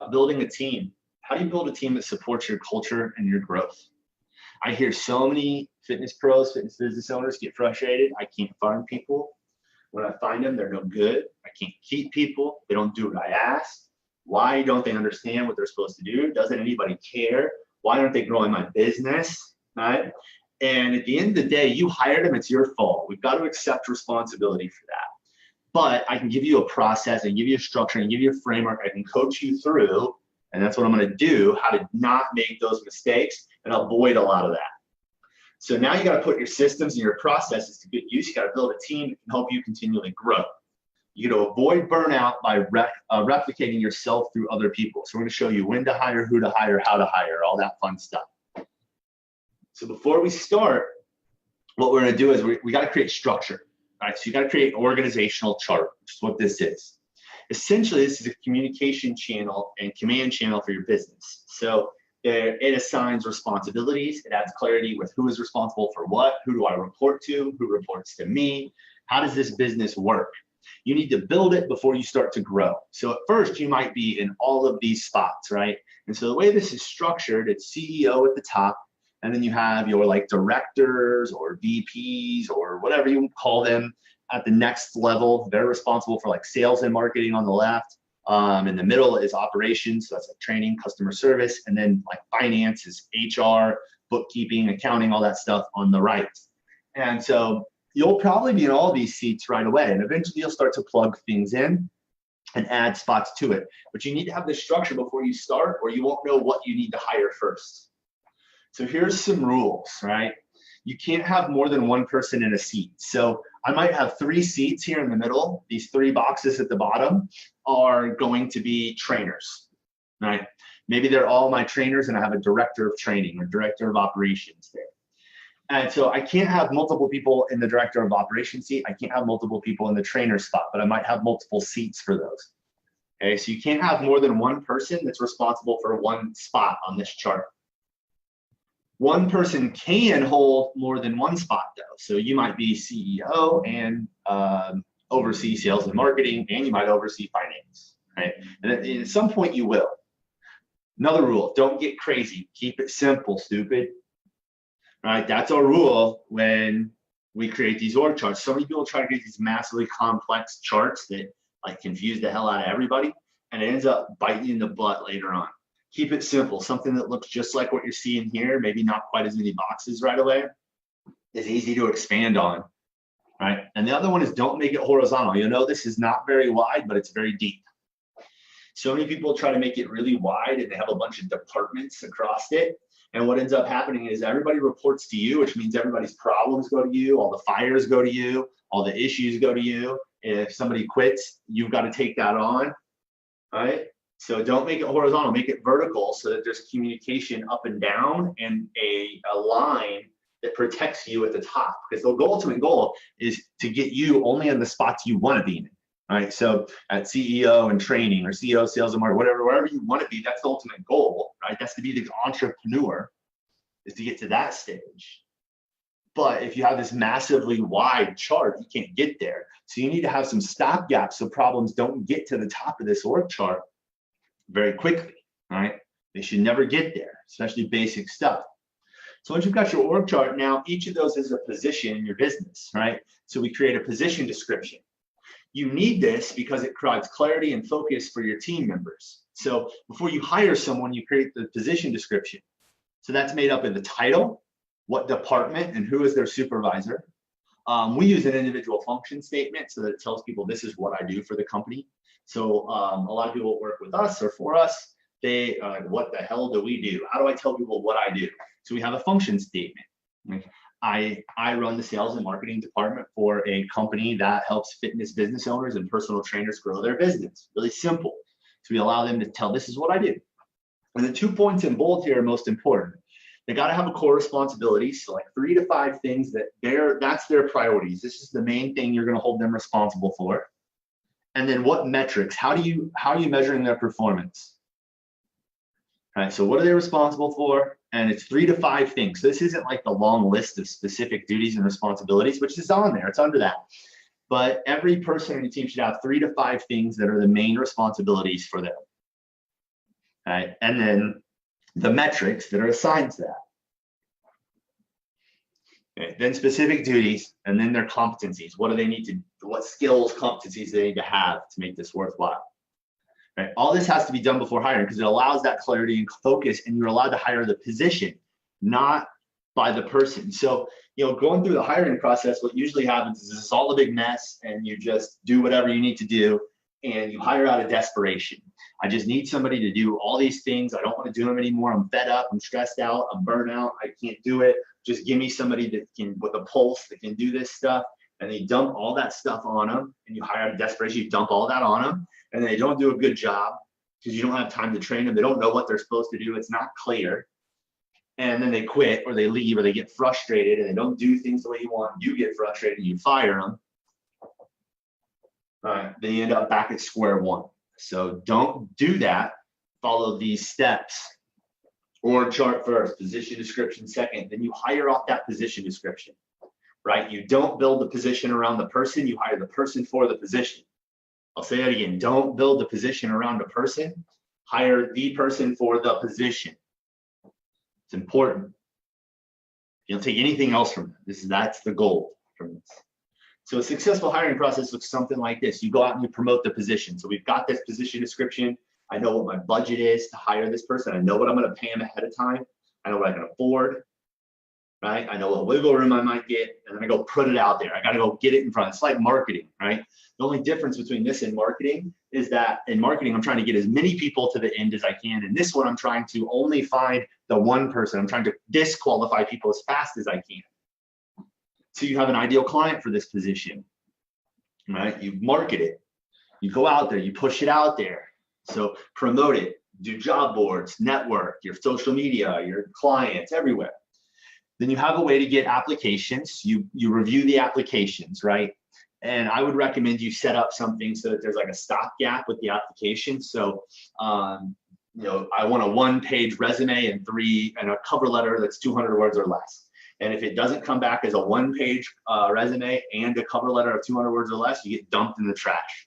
Building a team. How do you build a team that supports your culture and your growth? I hear so many fitness pros, fitness business owners get frustrated. I can't find people. When I find them, they're no good. I can't keep people. They don't do what I ask. Why don't they understand what they're supposed to do? Doesn't anybody care? Why aren't they growing my business? Right? And at the end of the day, you hired them, it's your fault. We've got to accept responsibility for that. But I can give you a process and give you a structure and give you a framework. I can coach you through, and that's what I'm going to do, how to not make those mistakes and avoid a lot of that. So now you got to put your systems and your processes to good use. You got to build a team that can help you continually grow. You got to avoid burnout by replicating yourself through other people. So we're going to show you when to hire, who to hire, how to hire, all that fun stuff. So before we start, what we're going to do is we got to create structure. Right, so you got to create an organizational chart, which is what this is. Essentially, this is a communication channel and command channel for your business. So it assigns responsibilities. It adds clarity with who is responsible for what, who do I report to, who reports to me, how does this business work? You need to build it before you start to grow. So at first, you might be in all of these spots, right? And so the way this is structured, it's CEO at the top, and then you have your like directors or VPs or whatever you call them at the next level. They're responsible for like sales and marketing on the left. In the middle is operations, so that's like training, customer service, and then like finance is HR, bookkeeping, accounting, all that stuff on the right. And so you'll probably be in all these seats right away, and eventually you'll start to plug things in and add spots to it. But you need to have this structure before you start, or you won't know what you need to hire first. So here's some rules, right? You can't have more than one person in a seat. So I might have 3 seats here in the middle. These 3 boxes at the bottom are going to be trainers, right? Maybe they're all my trainers and I have a director of training or director of operations there. And so I can't have multiple people in the director of operations seat. I can't have multiple people in the trainer spot, but I might have multiple seats for those. Okay, so you can't have more than one person that's responsible for one spot on this chart. One person can hold more than one spot though. So you might be CEO and oversee sales and marketing, and you might oversee finance, right? And at some point you will. Another rule, don't get crazy. Keep it simple, stupid. Right, that's our rule when we create these org charts. So many people try to create these massively complex charts that like confuse the hell out of everybody, and it ends up biting you in the butt later on. Keep it simple. Something that looks just like what you're seeing here, maybe not quite as many boxes right away, is easy to expand on, right? And the other one is don't make it horizontal. You know, this is not very wide, but it's very deep. So many people try to make it really wide and they have a bunch of departments across it. And what ends up happening is everybody reports to you, which means everybody's problems go to you, all the fires go to you, all the issues go to you. If somebody quits, you've got to take that on, right? So don't make it horizontal, make it vertical so that there's communication up and down and a line that protects you at the top. Because the ultimate goal is to get you only in the spots you want to be in, right? So at CEO and training or CEO, sales and marketing, wherever you want to be, that's the ultimate goal, right? That's to be the entrepreneur, is to get to that stage. But if you have this massively wide chart, you can't get there. So you need to have some stopgaps so problems don't get to the top of this org chart very quickly, right? They should never get there, especially basic stuff. So once you've got your org chart, now each of those is a position in your business, right? So we create a position description. You need this because it provides clarity and focus for your team members. So before you hire someone, you create the position description. So that's made up of the title, what department, and who is their supervisor. We use an individual function statement so that it tells people this is what I do for the company. So a lot of people that work with us or for us, they are like, what the hell do we do? How do I tell people what I do? So we have a function statement. Like, I run the sales and marketing department for a company that helps fitness business owners and personal trainers grow their business. Really simple. So we allow them to tell this is what I do. And the 2 points in bold here are most important. They got to have a core responsibility. So like 3 to 5 things that's their priorities. This is the main thing you're going to hold them responsible for. And then what metrics? How are you measuring their performance? All right, so what are they responsible for? And it's 3 to 5 things. So this isn't like the long list of specific duties and responsibilities, which is on there. It's under that. But every person in the team should have 3 to 5 things that are the main responsibilities for them. right? And then the metrics that are assigned to that. Okay. Then specific duties, and then their competencies. What do they need to, what skills, competencies they need to have to make this worthwhile? Right? All this has to be done before hiring because it allows that clarity and focus, and you're allowed to hire the position, not by the person. So, going through the hiring process, what usually happens is it's all a big mess and you just do whatever you need to do and you hire out of desperation. I just need somebody to do all these things. I don't want to do them anymore. I'm fed up. I'm stressed out. I'm burnt out. I can't do it. Just give me somebody that can, with a pulse, that can do this stuff. And they dump all that stuff on them, and you hire out of desperation. You dump all that on them, and they don't do a good job because you don't have time to train them. They don't know what they're supposed to do. It's not clear. And then they quit or they leave or they get frustrated and they don't do things the way you want. You get frustrated and you fire them. All right, then you end up back at square one. So don't do that. Follow these steps. Org chart first, position description second, then you hire off that position description, right? You don't build the position around the person, you hire the person for the position. I'll say that again, don't build the position around a person, hire the person for the position. It's important. You don't take anything else from it. That's the goal from this. So a successful hiring process looks something like this. You go out and you promote the position. So we've got this position description. I know what my budget is to hire this person. I know what I'm going to pay them ahead of time. I know what I can afford, right? I know what wiggle room I might get, and then I go put it out there. I got to go get it in front. It's like marketing, right? The only difference between this and marketing is that in marketing, I'm trying to get as many people to the end as I can. And this one, I'm trying to only find the one person. I'm trying to disqualify people as fast as I can. So you have an ideal client for this position, right? You market it. You go out there, you push it out there. So promote it, do job boards, network, your social media, your clients, everywhere. Then you have a way to get applications. You review the applications, right? And I would recommend you set up something so that there's like a stopgap with the application. So, I want a one-page resume and a cover letter that's 200 words or less. And if it doesn't come back as a one-page resume and a cover letter of 200 words or less, you get dumped in the trash.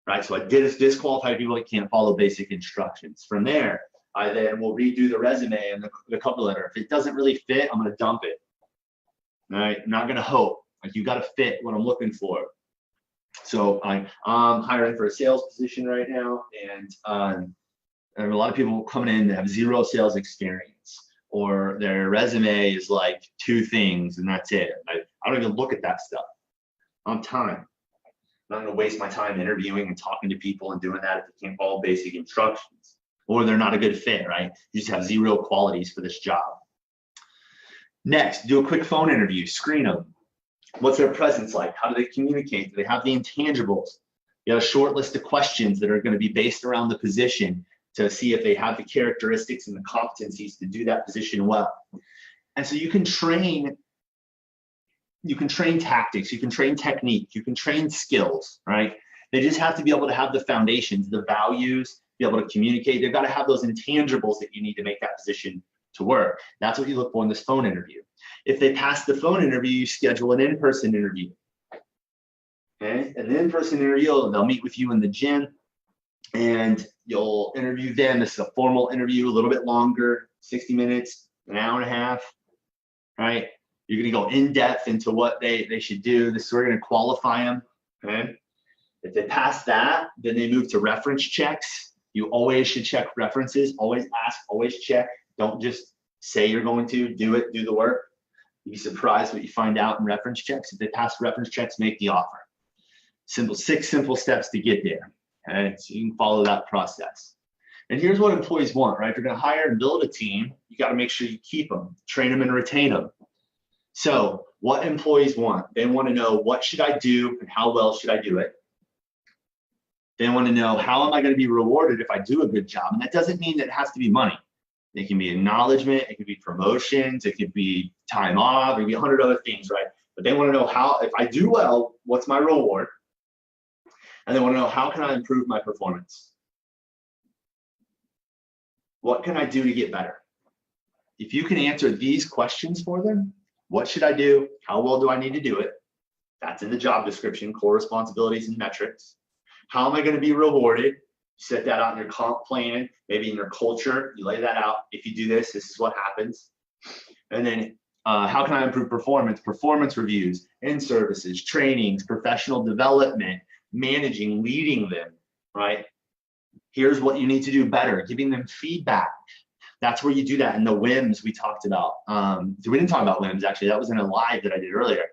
Right, so I disqualify people that can't follow basic instructions. From there, I then will redo the resume and the cover letter. If it doesn't really fit, I'm going to dump it. All right, I'm not going to hope. Like, you got to fit what I'm looking for. So I'm hiring for a sales position right now, and a lot of people coming in that have zero sales experience, or their resume is like 2 things and that's it. I don't even look at that stuff. I'm time. I'm not going to waste my time interviewing and talking to people and doing that if they can't follow basic instructions, or they're not a good fit, right? You just have 0 qualities for this job. Next, do a quick phone interview, screen them. What's their presence like? How do they communicate? Do they have the intangibles? You have a short list of questions that are going to be based around the position to see if they have the characteristics and the competencies to do that position well. And so you can train tactics, you can train technique, you can train skills, right? They just have to be able to have the foundations, the values, be able to communicate. They've got to have those intangibles that you need to make that position to work. That's what you look for in this phone interview. If they pass the phone interview, you schedule an in-person interview. Okay, an in-person interview, they'll meet with you in the gym and you'll interview them. This is a formal interview, a little bit longer, 60 minutes, an hour and a half, right? You're going to go in depth into what they should do. This is where we're going to qualify them. Okay. If they pass that, then they move to reference checks. You always should check references. Always ask, always check. Don't just say you're going to do it, do the work. You'd be surprised what you find out in reference checks. If they pass reference checks, make the offer. 6 simple steps to get there. Okay. So you can follow that process. And here's what employees want, right? If you're going to hire and build a team, you got to make sure you keep them, train them, and retain them. So what employees want, they want to know, what should I do and how well should I do it? They want to know, how am I going to be rewarded if I do a good job? And that doesn't mean that it has to be money. It can be acknowledgement, it could be promotions, it could be time off, it could be 100 other things, right? But they want to know, how, if I do well, what's my reward? And they want to know, how can I improve my performance? What can I do to get better? If you can answer these questions for them, what should I do? How well do I need to do it? That's in the job description, core responsibilities and metrics. How am I going to be rewarded? Set that out in your comp plan, maybe in your culture, you lay that out. If you do this, this is what happens. And then how can I improve performance? Performance reviews, in-services, trainings, professional development, managing, leading them, right? Here's what you need to do better, giving them feedback. That's where you do that in the WIMS we talked about. We didn't talk about WIMS, actually. That was in a live that I did earlier.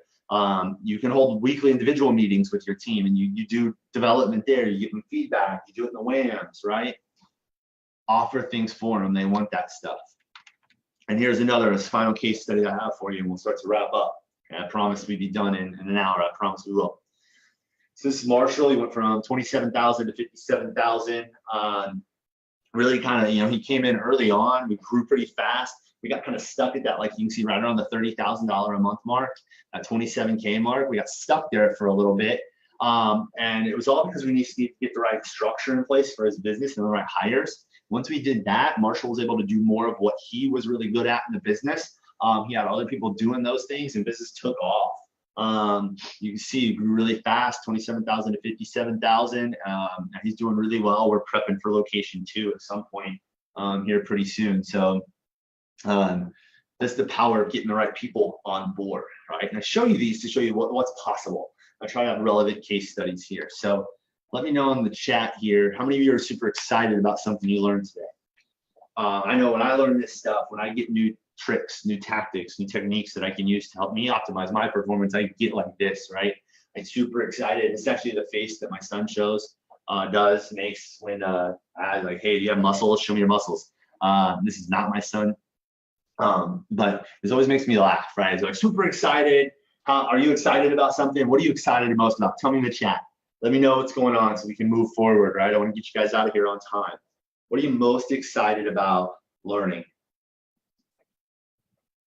You can hold weekly individual meetings with your team, and you do development there. You give them feedback. You do it in the WAMs, right? Offer things for them. They want that stuff. And here's another final case study I have for you, and we'll start to wrap up. And I promise we'd be done in an hour. I promise we will. So this is Marshall. He went from 27,000 to 57,000. Really kind of, he came in early on. We grew pretty fast. We got kind of stuck at that, like you can see right around the $30,000 a month mark, that 27K mark. We got stuck there for a little bit. And it was all because we needed to get the right structure in place for his business and the right hires. Once we did that, Marshall was able to do more of what he was really good at in the business. He had other people doing those things, and business took off. You can see he grew really fast, 27,000 to 57,000. He's doing really well. We're prepping for location 2 at some point here pretty soon. So that's the power of getting the right people on board, right? And I show you these to show you what's possible. I try to have relevant case studies here. So let me know in the chat here, how many of you are super excited about something you learned today? I know when I learn this stuff, when I get new tricks, new tactics, new techniques that I can use to help me optimize my performance, I get like this, right? I'm super excited. It's actually the face that my son makes when I like, hey, do you have muscles? Show me your muscles. This is not my son, but this always makes me laugh, right? So I'm super excited. Are you excited about something? What are you excited most about? Tell me in the chat. Let me know what's going on so we can move forward, right? I want to get you guys out of here on time. What are you most excited about learning?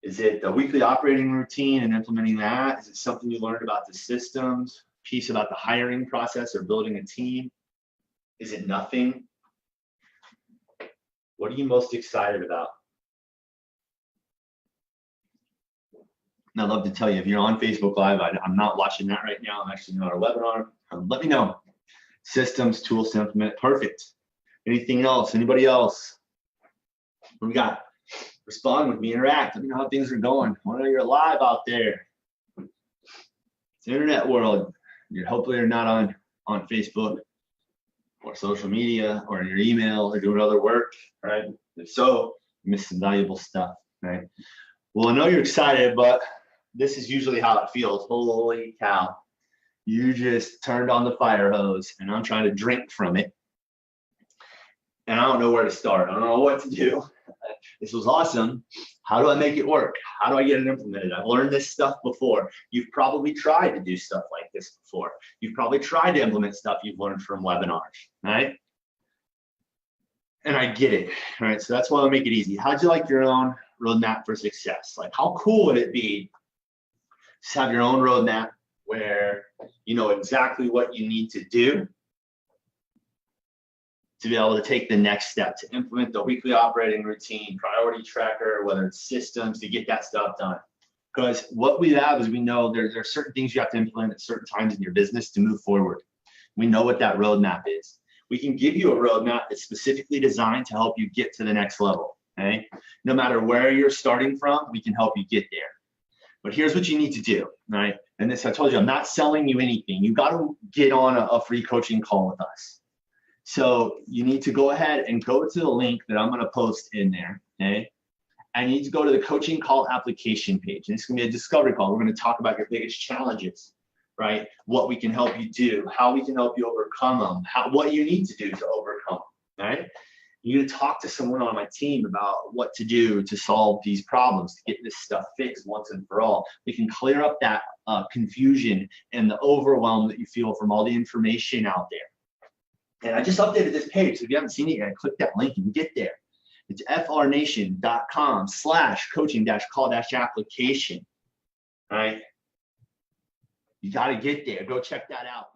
Is it the weekly operating routine and implementing that? Is it something you learned about the systems, piece about the hiring process or building a team? Is it nothing? What are you most excited about? And I'd love to tell you, if you're on Facebook Live, I'm not watching that right now. I'm actually on our webinar. Let me know. Systems, tools to implement. Perfect. Anything else? Anybody else? What we got? Respond with me, interact. Let me know how things are going. I know you're live out there. It's the internet world. Hopefully you're not on Facebook or social media or in your email or doing other work, right? If so, you missed some valuable stuff, right? Well, I know you're excited, but this is usually how it feels. Holy cow. You just turned on the fire hose and I'm trying to drink from it. And I don't know where to start. I don't know what to do. This was awesome. How do I make it work? How do I get it implemented? I've learned this stuff before. You've probably tried to do stuff like this before. You've probably tried to implement stuff you've learned from webinars, right? And I get it, right? So that's why I'll make it easy. How'd you like your own roadmap for success? Like, how cool would it be to have your own roadmap where you know exactly what you need to do to be able to take the next step, to implement the weekly operating routine, priority tracker, whether it's systems, to get that stuff done. Because what we have is we know there are certain things you have to implement at certain times in your business to move forward. We know what that roadmap is. We can give you a roadmap that's specifically designed to help you get to the next level, okay? No matter where you're starting from, we can help you get there. But here's what you need to do, right? And this, I told you, I'm not selling you anything. You got to get on a free coaching call with us. So you need to go ahead and go to the link that I'm going to post in there, okay? And you need to go to the coaching call application page. And it's going to be a discovery call. We're going to talk about your biggest challenges, right? What we can help you do, how we can help you overcome them, what you need to do to overcome them, right? You need to talk to someone on my team about what to do to solve these problems, to get this stuff fixed once and for all. We can clear up that confusion and the overwhelm that you feel from all the information out there. And I just updated this page, so if you haven't seen it yet, click that link and get there. It's frnation.com/coaching-call-application, right? You got to get there. Go check that out.